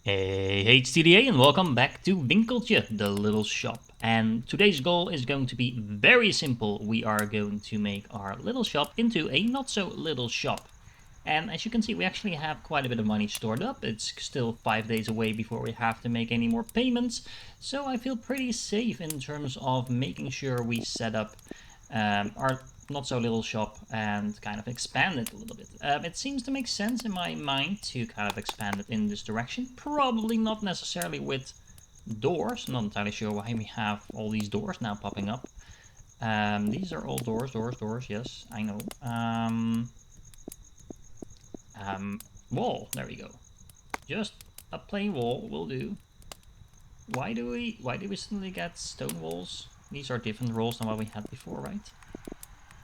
Hey HTDA and welcome back to Winkeltje, the little shop. And today's goal is going to be very simple. We are going to make our little shop into a not so little shop. And as you can see, we actually have quite a bit of money stored up. It's still 5 days away before we have to make any more payments. So I feel pretty safe in terms of making sure we set up our not so little shop and kind of expand it a little bit. It seems to make sense in my mind to kind of expand it in this direction. Probably not necessarily with doors. Not entirely sure why we have all these doors now popping up. These are all doors, yes, I know. Wall, there we go. Just a plain wall will do. Why do we suddenly get stone walls? These are different walls than what we had before, right?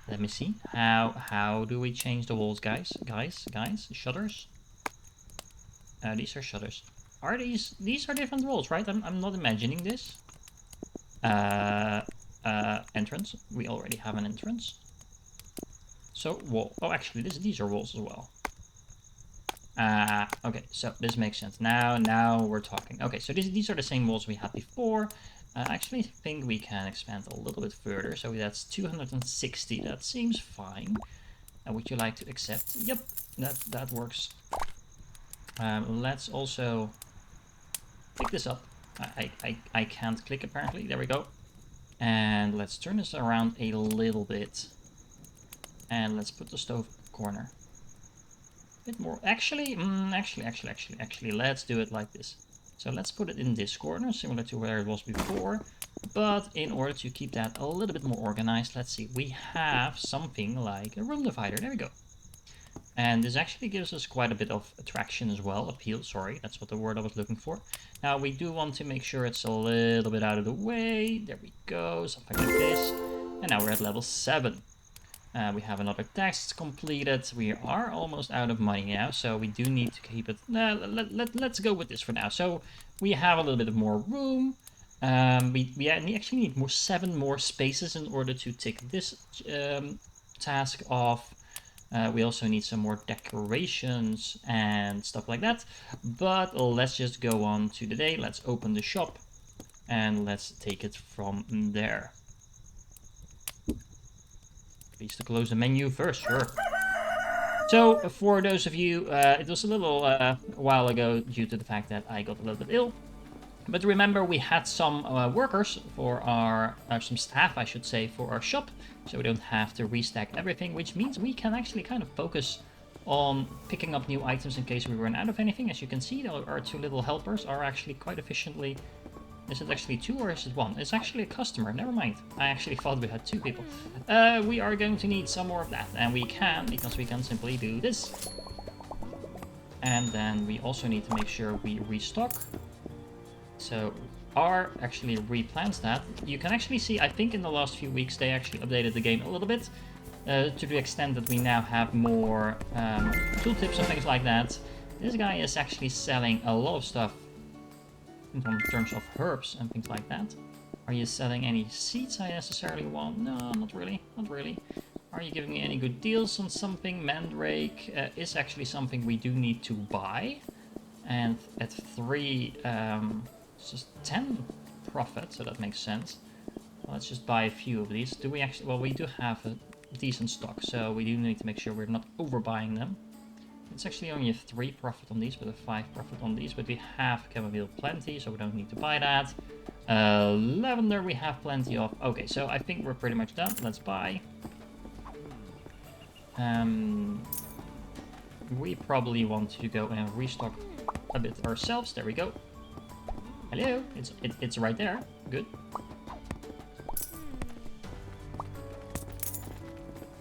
Let me see. How do we change the walls, guys? Guys, shutters. These are shutters. Are these are different walls, right? I'm not imagining this. Entrance. We already have an entrance. So wall. Oh, actually, these are walls as well. Okay, so this makes sense. Now we're talking. Okay, so these are the same walls we had before. I actually think we can expand a little bit further. So that's 260. That seems fine. Would you like to accept? Yep, that works. Let's also pick this up. I can't click apparently. There we go. And let's turn this around a little bit. And let's put the stove corner. A bit more. Actually, let's do it like this. So let's put it in this corner, similar to where it was before. But in order to keep that a little bit more organized, let's see. We have something like a room divider. There we go. And this actually gives us quite a bit of attraction as well. Appeal, sorry. That's what the word I was looking for. Now, we do want to make sure it's a little bit out of the way. There we go. Something like this. And now we're at level 7. We have another task completed. We are almost out of money now, so we do need to keep it. Let's go with this for now. So we have a little bit of more room. We actually need 7 more spaces in order to tick this task off. We also need some more decorations and stuff like that. But let's just go on to the day. Let's open the shop and let's take it from there. Please to close the menu first, sure. So, for those of you, it was a little while ago due to the fact that I got a little bit ill. But remember, we had some workers for our, some staff, I should say, for our shop. So we don't have to restack everything, which means we can actually kind of focus on picking up new items in case we run out of anything. As you can see, our 2 little helpers are actually quite efficiently. Is it actually 2 or is it 1? It's actually a customer. Never mind. I actually thought we had 2 people. We are going to need some more of that. And we can, because we can simply do this. And then we also need to make sure we restock. So R actually replants that. You can actually see, I think in the last few weeks, they actually updated the game a little bit. To the extent that we now have more tooltips and things like that. This guy is actually selling a lot of stuff in terms of herbs and things like that. Are you selling any seeds I necessarily want? No, not really. Are you giving me any good deals on something? Mandrake is actually something we do need to buy. And at 3, it's just 10 profit, so that makes sense. Let's just buy a few of these. Do we actually? Well, we do have a decent stock, so we do need to make sure we're not overbuying them. It's actually only a 3 profit on these, but a 5 profit on these. But we have chamomile plenty, so we don't need to buy that. Lavender we have plenty of. Okay, so I think we're pretty much done. Let's buy. We probably want to go and restock a bit ourselves. There we go. Hello, it's right there. Good.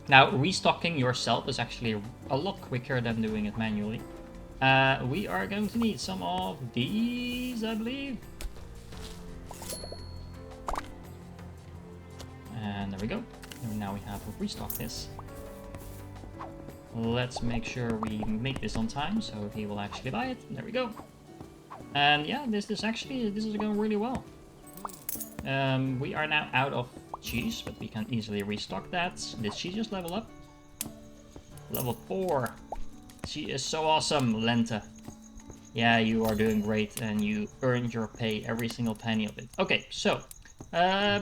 Now, restocking yourself is actually a lot quicker than doing it manually. We are going to need some of these, I believe. And there we go. And now we have to restock this. Let's make sure we make this on time, so he will actually buy it. There we go. And yeah, this is going really well. We are now out of cheese, but we can easily restock that. Did she just level up? Level 4. She is so awesome, Lenta. Yeah, you are doing great, and you earned your pay, every single penny of it. Okay, so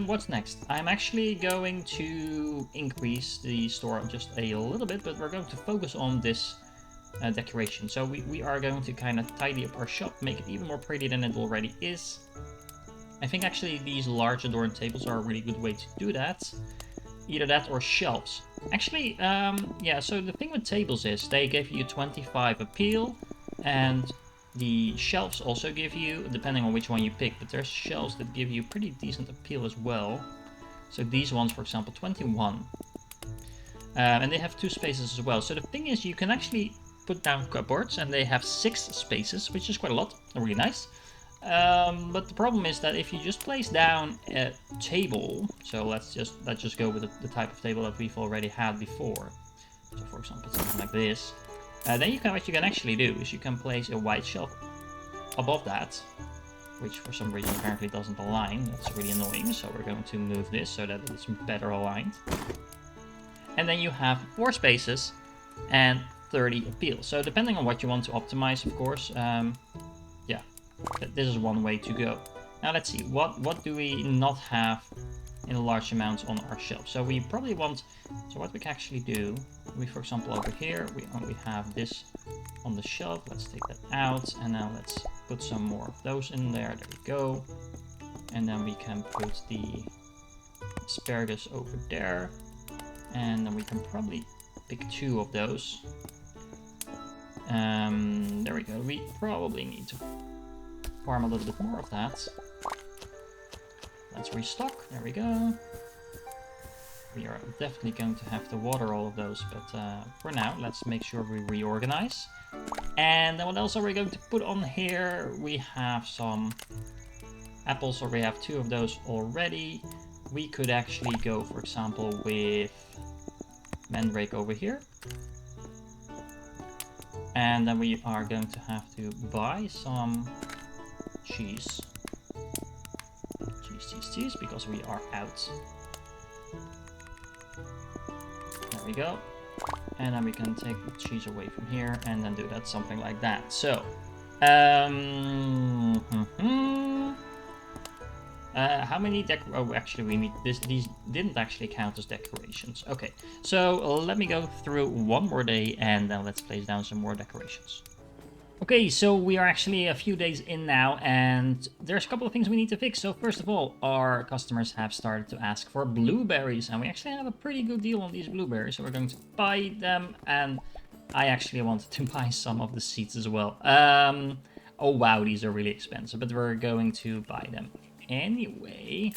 what's next? I'm actually going to increase the store just a little bit, but we're going to focus on this decoration. So we are going to kind of tidy up our shop, make it even more pretty than it already is. I think actually these large adorned tables are a really good way to do that. Either that or shelves. Actually, yeah, so the thing with tables is they give you 25 appeal, and the shelves also give you, depending on which one you pick, but there's shelves that give you pretty decent appeal as well. So these ones, for example, 21. And they have 2 spaces as well. So the thing is, you can actually put down cupboards, and they have 6 spaces, which is quite a lot. Really nice. But the problem is that if you just place down a table, so let's just go with the type of table that we've already had before. So for example, something like this. Then what you can actually do is you can place a white shelf above that, which for some reason apparently doesn't align. That's really annoying. So we're going to move this so that it's better aligned. And then you have 4 spaces and 30 appeal. So depending on what you want to optimize, of course, yeah, this is one way to go. Now let's see, what do we not have in large amounts on our shelf? So we probably want, so what we can actually do, we, for example, over here, we only have this on the shelf. Let's take that out, and now let's put some more of those in there. There we go. And then we can put the asparagus over there. And then we can probably pick 2 of those. There we go. We probably need to farm a little bit more of that. Let's restock. There we go. We are definitely going to have to water all of those, but for now, let's make sure we reorganize. And then what else are we going to put on here? We have some apples, or we have 2 of those already. We could actually go, for example, with mandrake over here. And then we are going to have to buy some cheese. Cheese, because we are out. There we go. And then we can take the cheese away from here and then do that, something like that. So, how many oh, actually we need this. These didn't actually count as decorations. Okay, so let me go through one more day and then let's place down some more decorations. Okay, so we are actually a few days in now, and there's a couple of things we need to fix. So first of all, our customers have started to ask for blueberries, and we actually have a pretty good deal on these blueberries, so we're going to buy them, and I actually wanted to buy some of the seeds as well. Oh wow, these are really expensive, but we're going to buy them anyway,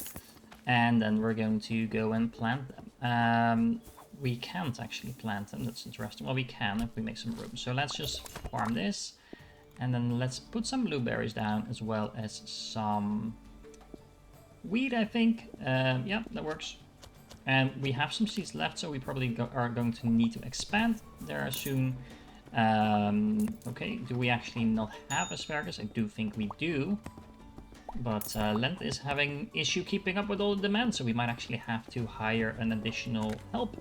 and then we're going to go and plant them. We can't actually plant them, that's interesting. Well, we can if we make some room. So let's just farm this. And then let's put some blueberries down as well as some wheat, I think. Yeah, that works. And we have some seeds left, so we probably are going to need to expand there soon. Okay, do we actually not have asparagus? I do think we do. But Lent is having issue keeping up with all the demand, so we might actually have to hire an additional help.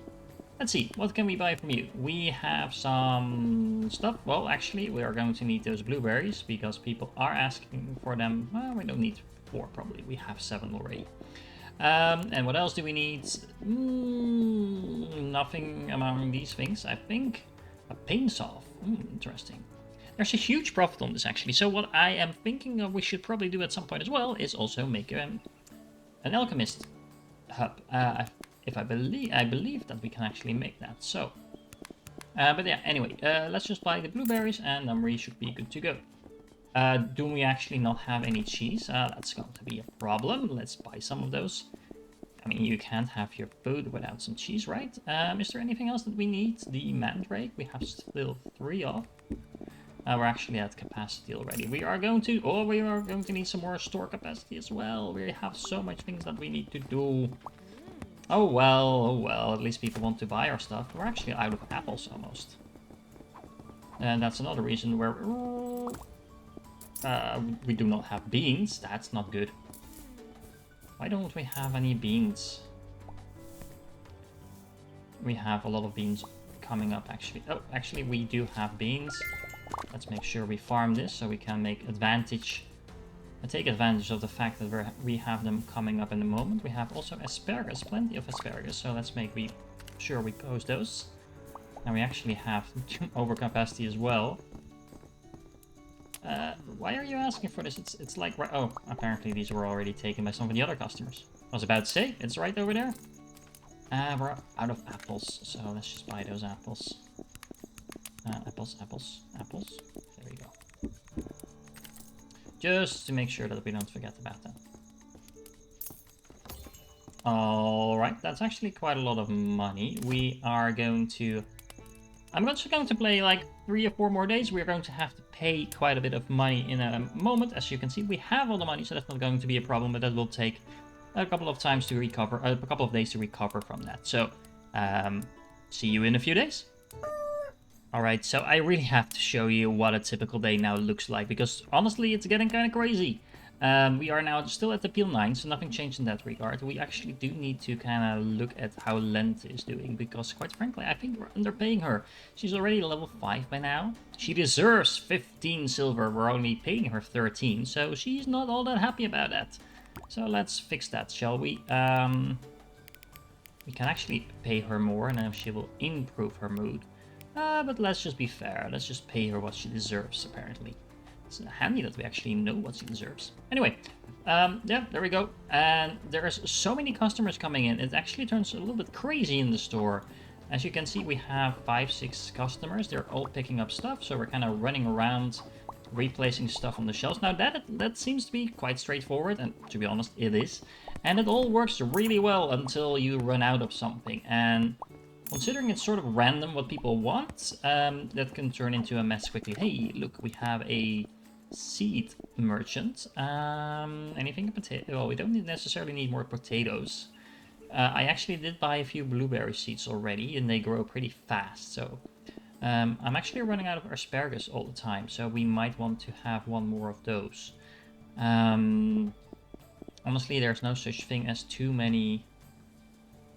Let's see, what can we buy from you? We have some stuff. Well, actually, we are going to need those blueberries because people are asking for them. Well, we don't need 4 probably. We have 7 already. And what else do we need? Nothing among these things. I think a paint solve. Interesting. There's a huge profit on this actually. So what I am thinking of we should probably do at some point as well is also make an alchemist hub. If I believe that we can actually make that. So, but yeah. Anyway, let's just buy the blueberries, and then we should be good to go. Do we actually not have any cheese? That's going to be a problem. Let's buy some of those. I mean, you can't have your food without some cheese, right? Is there anything else that we need? The mandrake. We have still 3 of. We're actually at capacity already. We are going to need some more store capacity as well. We have so much things that we need to do. Oh well, at least people want to buy our stuff. We're actually out of apples almost. And that's another reason where we do not have beans. That's not good. Why don't we have any beans? We have a lot of beans coming up actually. Oh, actually we do have beans. Let's make sure we farm this so we can take advantage of the fact that we have them coming up in the moment. We have also asparagus, plenty of asparagus, so let's make sure we post those. Now we actually have overcapacity as well. Why are you asking for this? It's like, oh, apparently these were already taken by some of the other customers. I was about to say, it's right over there. We're out of apples, so let's just buy those apples. Apples. There we go. Just to make sure that we don't forget about that. Alright, that's actually quite a lot of money. We are going to... I'm just going to play like 3 or 4 more days. We're going to have to pay quite a bit of money in a moment. As you can see, we have all the money, so that's not going to be a problem, but that will take a couple of times to recover, a couple of days to recover from that. So, see you in a few days. Alright, so I really have to show you what a typical day now looks like, because honestly, it's getting kind of crazy. We are now still at the peel 9, so nothing changed in that regard. We actually do need to kind of look at how Lent is doing, because quite frankly, I think we're underpaying her. She's already level 5 by now. She deserves 15 silver, we're only paying her 13, so she's not all that happy about that. So let's fix that, shall we? We can actually pay her more, and then she will improve her mood. But let's just be fair, let's just pay her what she deserves, apparently. It's handy that we actually know what she deserves. Anyway, yeah, there we go. And there's so many customers coming in, it actually turns a little bit crazy in the store. As you can see, we have 5-6 customers, they're all picking up stuff, so we're kind of running around, replacing stuff on the shelves. Now that seems to be quite straightforward, and to be honest, it is. And it all works really well until you run out of something. And considering it's sort of random what people want, that can turn into a mess quickly. Hey, look, we have a seed merchant. Anything potato? Well, we don't necessarily need more potatoes. I actually did buy a few blueberry seeds already, and they grow pretty fast. So I'm actually running out of asparagus all the time, so we might want to have one more of those. Honestly, there's no such thing as too many.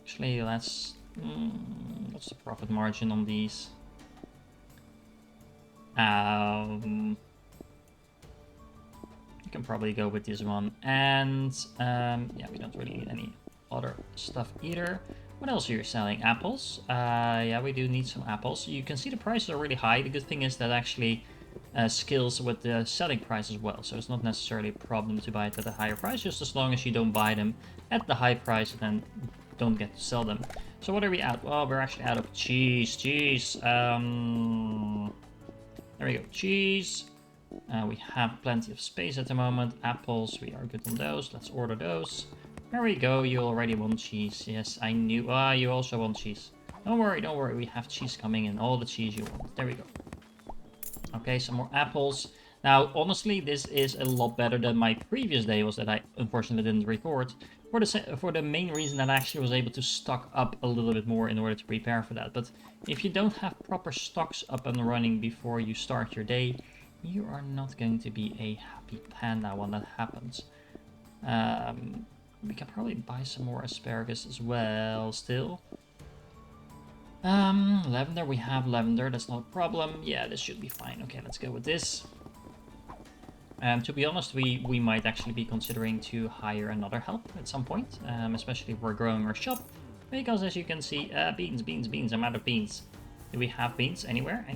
Actually, let's... what's the profit margin on these? You can probably go with this one. And yeah, we don't really need any other stuff either. What else are you selling? Apples. Yeah, we do need some apples. You can see the prices are really high. The good thing is that actually scales with the selling price as well. So it's not necessarily a problem to buy it at a higher price, just as long as you don't buy them at the high price and then don't get to sell them. So what are we at? Well, we're actually out of cheese. There we go. Cheese. We have plenty of space at the moment. Apples, we are good on those. Let's order those. There we go. You already want cheese. Yes, I knew. You also want cheese. Don't worry, don't worry. We have cheese coming in. All the cheese you want. There we go. Okay, some more apples. Now, honestly, this is a lot better than my previous day was that I unfortunately didn't record. For the main reason that I actually was able to stock up a little bit more in order to prepare for that. But if you don't have proper stocks up and running before you start your day, you are not going to be a happy panda when that happens. We can probably buy some more asparagus as well still. Lavender, we have lavender, that's not a problem. Yeah, this should be fine. Okay, let's go with this. To be honest, we might actually be considering to hire another help at some point, especially if we're growing our shop. Because as you can see, beans, I'm out of beans. Do we have beans anywhere?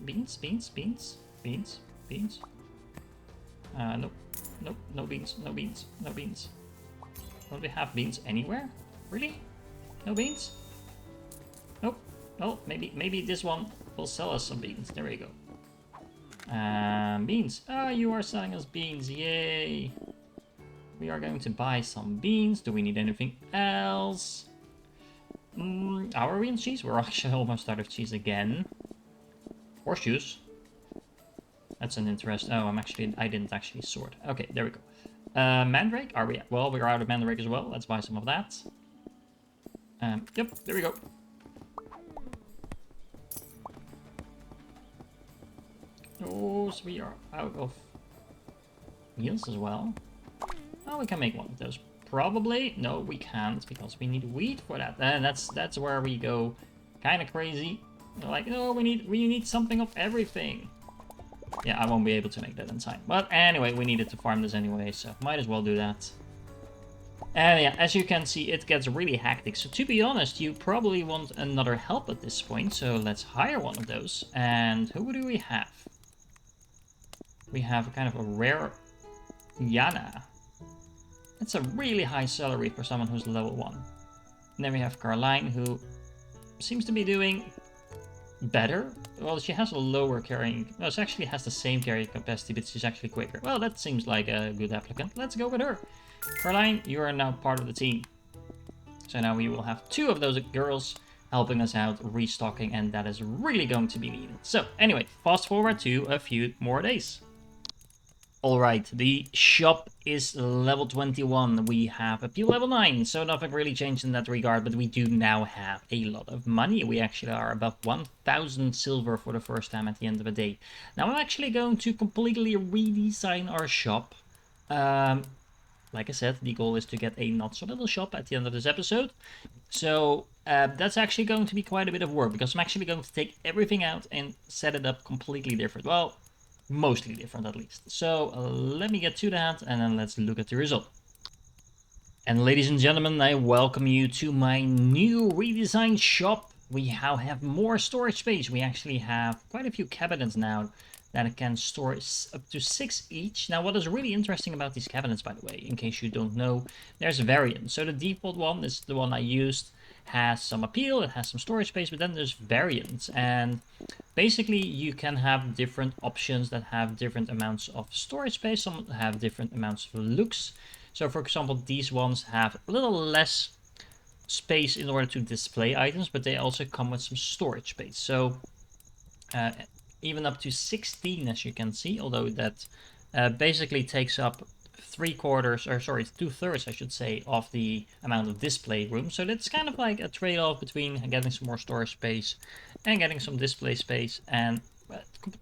Beans? Nope, no beans. Don't we have beans anywhere? Really? No beans? Nope. Oh, maybe this one will sell us some beans. There we go. Beans. You are selling us beans. Yay. We are going to buy some beans. Do we need anything else? Are we in cheese? We're actually almost out of cheese again. Horseshoes. That's an interest. Oh, I didn't actually sort. Okay, there we go. Mandrake. Are we? Well, we're out of mandrake as well. Let's buy some of that. Yep, there we go. Oh, so we are out of meals as well. Oh, we can make one of those. Probably. No, we can't because we need wheat for that. And that's where we go kind of crazy. We're like, no, we need something of everything. Yeah, I won't be able to make that in time. But anyway, we needed to farm this anyway, so might as well do that. And yeah, as you can see, it gets really hectic. So to be honest, you probably want another help at this point. So let's hire one of those. And who do we have? We have kind of a rare Yana. That's a really high salary for someone who's level 1. And then we have Caroline, who seems to be doing better. Well, she has a lower carrying... Well, she actually has the same carrying capacity, but she's actually quicker. Well, that seems like a good applicant. Let's go with her. Caroline, you are now part of the team. So now we will have 2 of those girls helping us out, restocking, and that is really going to be needed. So anyway, fast forward to a few more days. Alright, the shop is level 21. We have appeal level 9, so nothing really changed in that regard, but we do now have a lot of money. We actually are above 1,000 silver for the first time at the end of the day. Now I'm actually going to completely redesign our shop. Like I said, the goal is to get a not so little shop at the end of this episode. So that's actually going to be quite a bit of work, because I'm actually going to take everything out and set it up completely different. Well, mostly different at least. So let me get to that and then let's look at the result. And ladies and gentlemen, I welcome you to my new redesigned shop. We now have more storage space. We actually have quite a few cabinets now that can store up to 6 each. Now, what is really interesting about these cabinets, by the way, in case you don't know, there's variants. So the default one is the one I used, has some appeal, it has some storage space, but then there's variants. And basically, you can have different options that have different amounts of storage space. Some have different amounts of looks. So, for example, these ones have a little less space in order to display items, but they also come with some storage space. So, even up to 16, as you can see, although that basically takes up 2/3, I should say, of the amount of display room. So that's kind of like a trade-off between getting some more storage space and getting some display space. And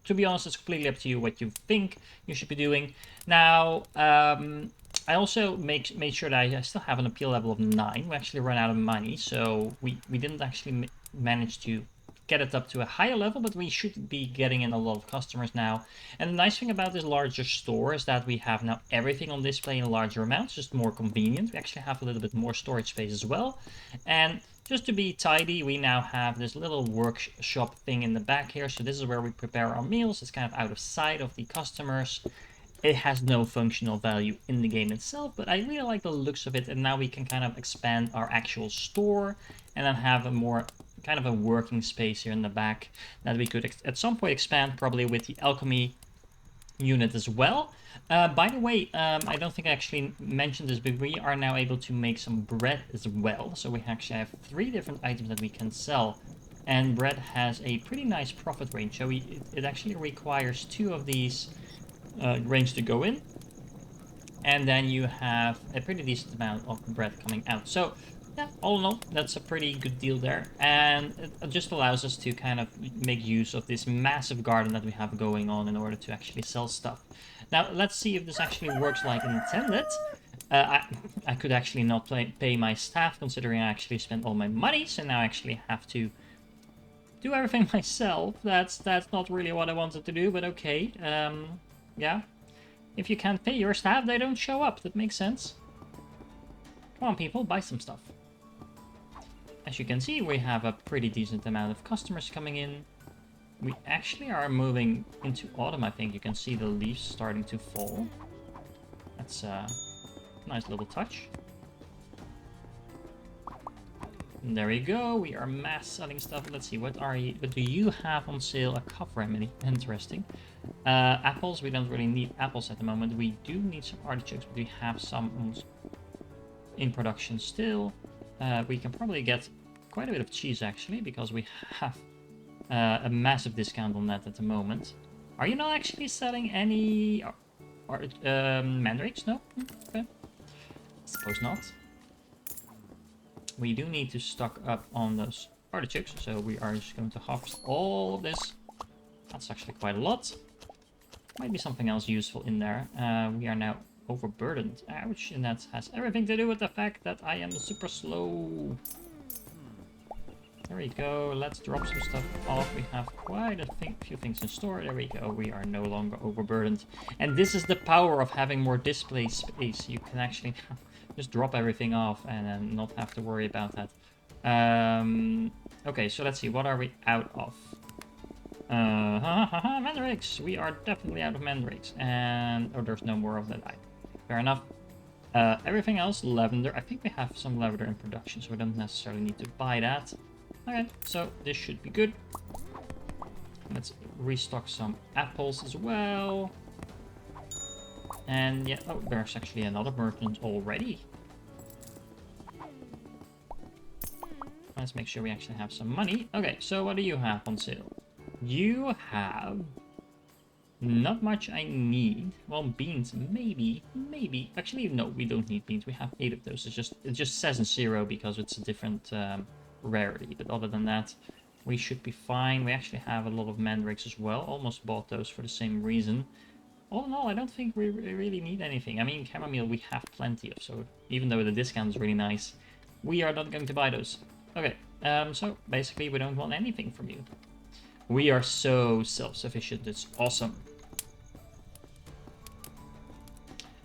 to be honest, it's completely up to you what you think you should be doing. Now, I also made sure that I still have an appeal level of 9. We actually ran out of money, so we didn't actually manage to get it up to a higher level, but we should be getting in a lot of customers now. And the nice thing about this larger store is that we have now everything on display in larger amounts, just more convenient. We actually have a little bit more storage space as well. And just to be tidy, we now have this little workshop thing in the back here. So this is where we prepare our meals. It's kind of out of sight of the customers. It has no functional value in the game itself, but I really like the looks of it. And now we can kind of expand our actual store and then have a more kind of a working space here in the back that we could at some point expand, probably with the alchemy unit as well. By the way, I don't think I actually mentioned this, but we are now able to make some bread as well. So we actually have 3 different items that we can sell, and bread has a pretty nice profit range. So it actually requires 2 of these grains to go in, and then you have a pretty decent amount of bread coming out. So yeah, all in all, that's a pretty good deal there. And it just allows us to kind of make use of this massive garden that we have going on in order to actually sell stuff. Now, let's see if this actually works like intended. I could actually not pay my staff, considering I actually spent all my money, so now I actually have to do everything myself. That's not really what I wanted to do, but okay. Yeah. If you can't pay your staff, they don't show up. That makes sense. Come on, people, buy some stuff. As you can see, we have a pretty decent amount of customers coming in. We actually are moving into autumn, I think. You can see the leaves starting to fall. That's a nice little touch. And there we go. We are mass selling stuff. Let's see, what do you have on sale? A cough remedy. Interesting. Apples. We don't really need apples at the moment. We do need some artichokes, but we have some in production still. We can probably get quite a bit of cheese, actually, because we have a massive discount on that at the moment. Are you not actually selling any mandrakes? No? Okay. Suppose not. We do need to stock up on those artichokes, so we are just going to harvest all of this. That's actually quite a lot. Might be something else useful in there. We are now overburdened. Ouch, and that has everything to do with the fact that I am super slow. There we go. Let's drop some stuff off. We have quite a few things in store. There we go. We are no longer overburdened. And this is the power of having more display space. You can actually just drop everything off and then not have to worry about that. Okay, so let's see. What are we out of? Mandrakes. We are definitely out of mandrakes. And, oh, there's no more of that. Fair enough. Everything else, lavender. I think we have some lavender in production, so we don't necessarily need to buy that. Okay, so this should be good. Let's restock some apples as well. And yeah, oh, there's actually another merchant already. Let's make sure we actually have some money. Okay, so what do you have on sale? You have not much I need. Well, beans, maybe. Actually, no, we don't need beans. We have 8 of those. It just says in 0 because it's a different rarity. But other than that, we should be fine. We actually have a lot of mandrakes as well. Almost bought those for the same reason. All in all, I don't think we really need anything. I mean, chamomile we have plenty of, so even though the discount is really nice, we are not going to buy those. Okay, so basically we don't want anything from you. We are so self-sufficient, it's awesome.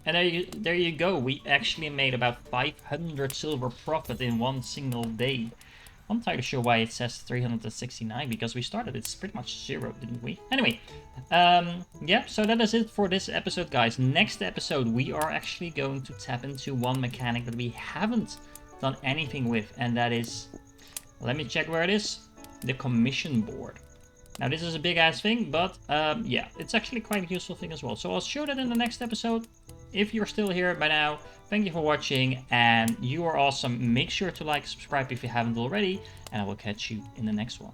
And there you go, we actually made about 500 silver profit in one single day. I'm not entirely sure why it says 369, because we started it's pretty much 0, didn't we? Anyway, yeah, so that is it for this episode, guys. Next episode, we are actually going to tap into one mechanic that we haven't done anything with, and that is, let me check where it is, the commission board. Now, this is a big-ass thing, but yeah, it's actually quite a useful thing as well. So I'll show that in the next episode. If you're still here by now, thank you for watching, and you are awesome. Make sure to like, subscribe if you haven't already, and I will catch you in the next one.